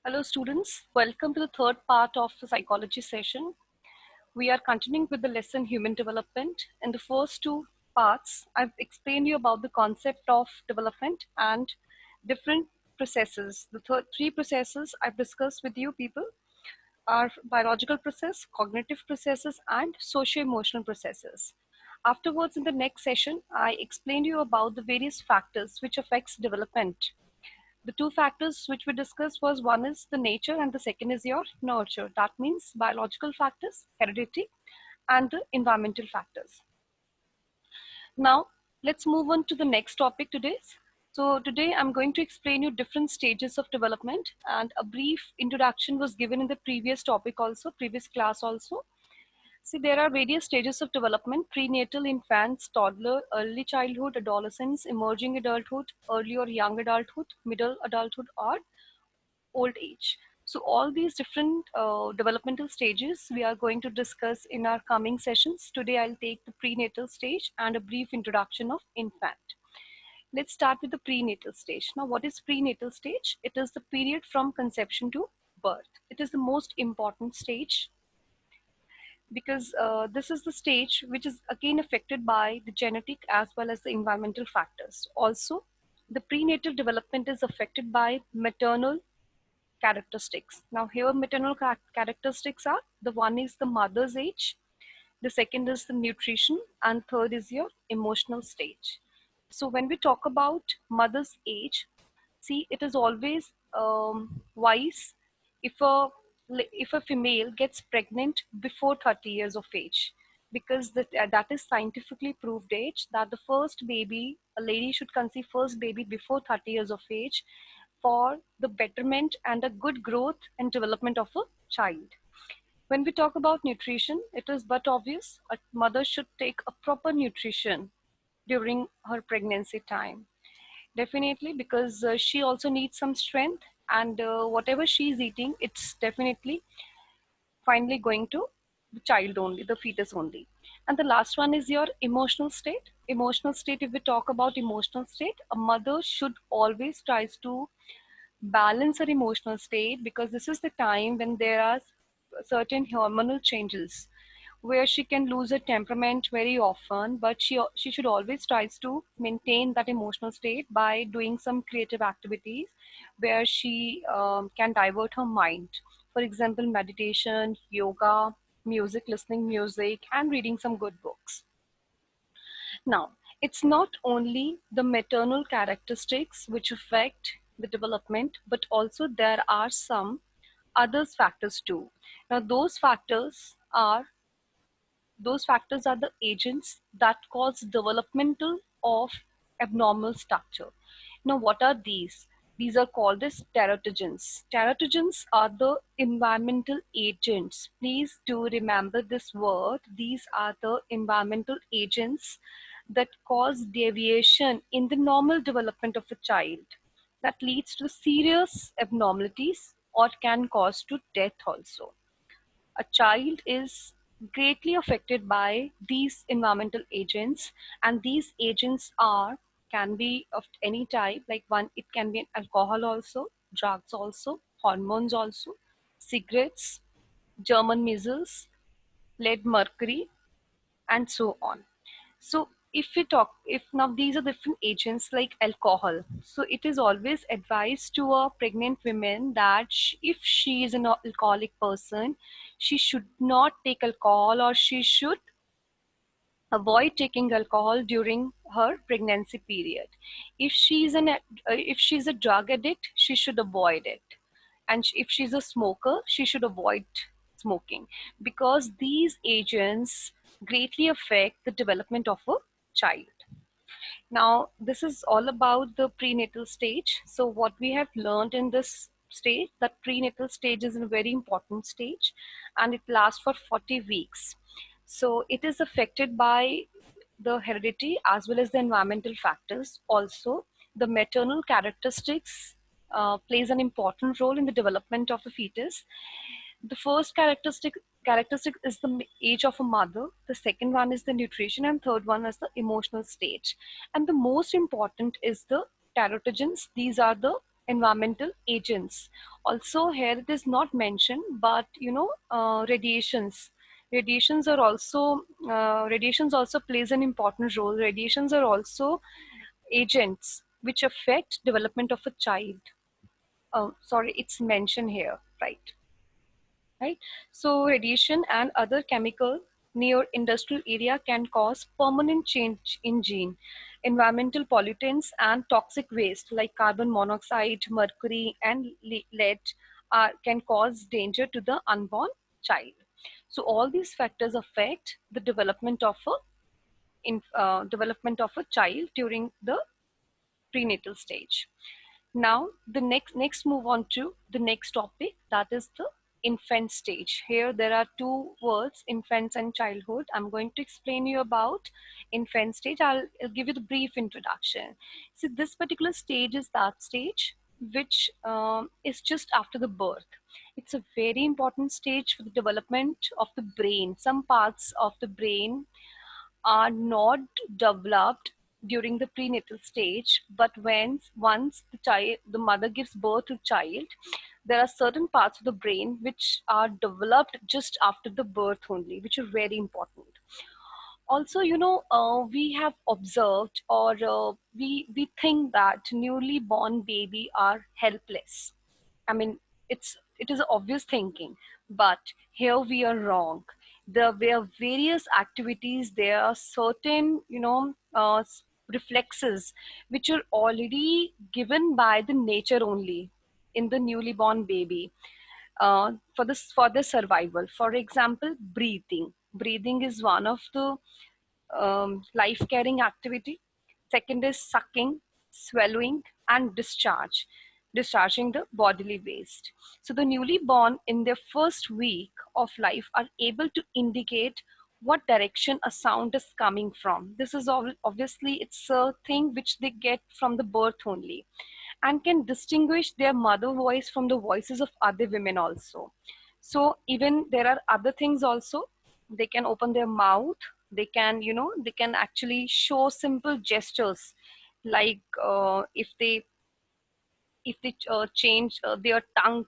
Hello students, welcome to the third part of the psychology session. We are continuing with the lesson human development. In the first two parts, I've explained you about the concept of development and different processes. The three processes I've discussed with you people are biological process, cognitive processes, and socio-emotional processes. Afterwards, in the next session, I explained you about the various factors which affects development. The two factors which we discussed was one is the nature and the second is your nurture. That means biological factors, heredity, and the environmental factors. Now, let's move on to the next topic today. So today I'm going to explain you different stages of development, and a brief introduction was given in the previous topic also, previous class also. See, there are various stages of development: prenatal, infants, toddler, early childhood, adolescence, emerging adulthood, early or young adulthood, middle adulthood, or old age. So all these different developmental stages we are going to discuss in our coming sessions. Today I'll take the prenatal stage and a brief introduction of infant. Let's start with the prenatal stage. Now, what is prenatal stage? It is the period from conception to birth. It is the most important stage because this is the stage which is again affected by the genetic as well as the environmental factors. Also, the prenatal development is affected by maternal characteristics. Now here maternal characteristics are, the one is the mother's age, the second is the nutrition, and third is your emotional stage. So when we talk about mother's age, see, it is always wise if a female gets pregnant before 30 years of age, because that is scientifically proved age, that the first baby, a lady should conceive first baby before 30 years of age for the betterment and a good growth and development of a child. When we talk about nutrition, it is but obvious a mother should take a proper nutrition during her pregnancy time. Definitely, because she also needs some strength, and whatever she's eating, it's definitely finally going to the child only, the fetus only. And the last one is your emotional state. Emotional state, if we talk about emotional state, a mother should always tries to balance her emotional state, because this is the time when there are certain hormonal changes where she can lose her temperament very often, but she should always tries to maintain that emotional state by doing some creative activities where she can divert her mind. For example, meditation, yoga, music, listening music, and reading some good books. Now, it's not only the maternal characteristics which affect the development, but also there are some other factors too. Now, those factors are the agents that cause developmental of abnormal structure. Now, what are these? These are called as teratogens. Teratogens are the environmental agents. Please do remember this word. These are the environmental agents that cause deviation in the normal development of a child, that leads to serious abnormalities or can cause to death also. A child is greatly affected by these environmental agents, and these agents are can be of any type, like one, it can be alcohol also, drugs also, hormones also, cigarettes, German measles, lead mercury, and so on. So if we talk, if now these are different agents like alcohol, so it is always advised to a pregnant woman that if she is an alcoholic person, she should not take alcohol, or she should avoid taking alcohol during her pregnancy period. If she's a drug addict, she should avoid it, and if she's a smoker, she should avoid smoking, because these agents greatly affect the development of a child. Now, this is all about the prenatal stage. So what we have learned in this stage, that prenatal stage is a very important stage, and it lasts for 40 weeks. So it is affected by the heredity as well as the environmental factors. Also, the maternal characteristics plays an important role in the development of a fetus. The first characteristic is the age of a mother. The second one is the nutrition, and third one is the emotional stage. And the most important is the teratogens. These are the environmental agents. Also here it is not mentioned, but radiations. Radiations also plays an important role. Radiations are also agents which affect development of a child. Sorry, it's mentioned here, right? So radiation and other chemical near industrial area can cause permanent change in gene. Environmental pollutants and toxic waste like carbon monoxide, mercury, and lead can cause danger to the unborn child. So all these factors affect the development of a child during the prenatal stage. Now the next move on to the next topic, that is the infant stage. Here there are two words, infants and childhood. I'm going to explain you about infant stage. I'll give you the brief introduction. So this particular stage is that stage which is just after the birth. It's a very important stage for the development of the brain. Some parts of the brain are not developed during the prenatal stage, but once the mother gives birth to child, there are certain parts of the brain which are developed just after the birth only, which are very important. Also, we have observed, or we think that newly born baby are helpless. I mean, it is obvious thinking, but here we are wrong. There were various activities. There are certain, reflexes which are already given by the nature only in the newly born baby, for the survival. For example, breathing. Breathing is one of the life carrying activity. Second is sucking, swallowing, and discharging the bodily waste. So the newly born in their first week of life are able to indicate what direction a sound is coming from. This is obviously it's a thing which they get from the birth only, and can distinguish their mother voice from the voices of other women also. So even there are other things also. They can open their mouth. They can actually show simple gestures, like if they change their tongue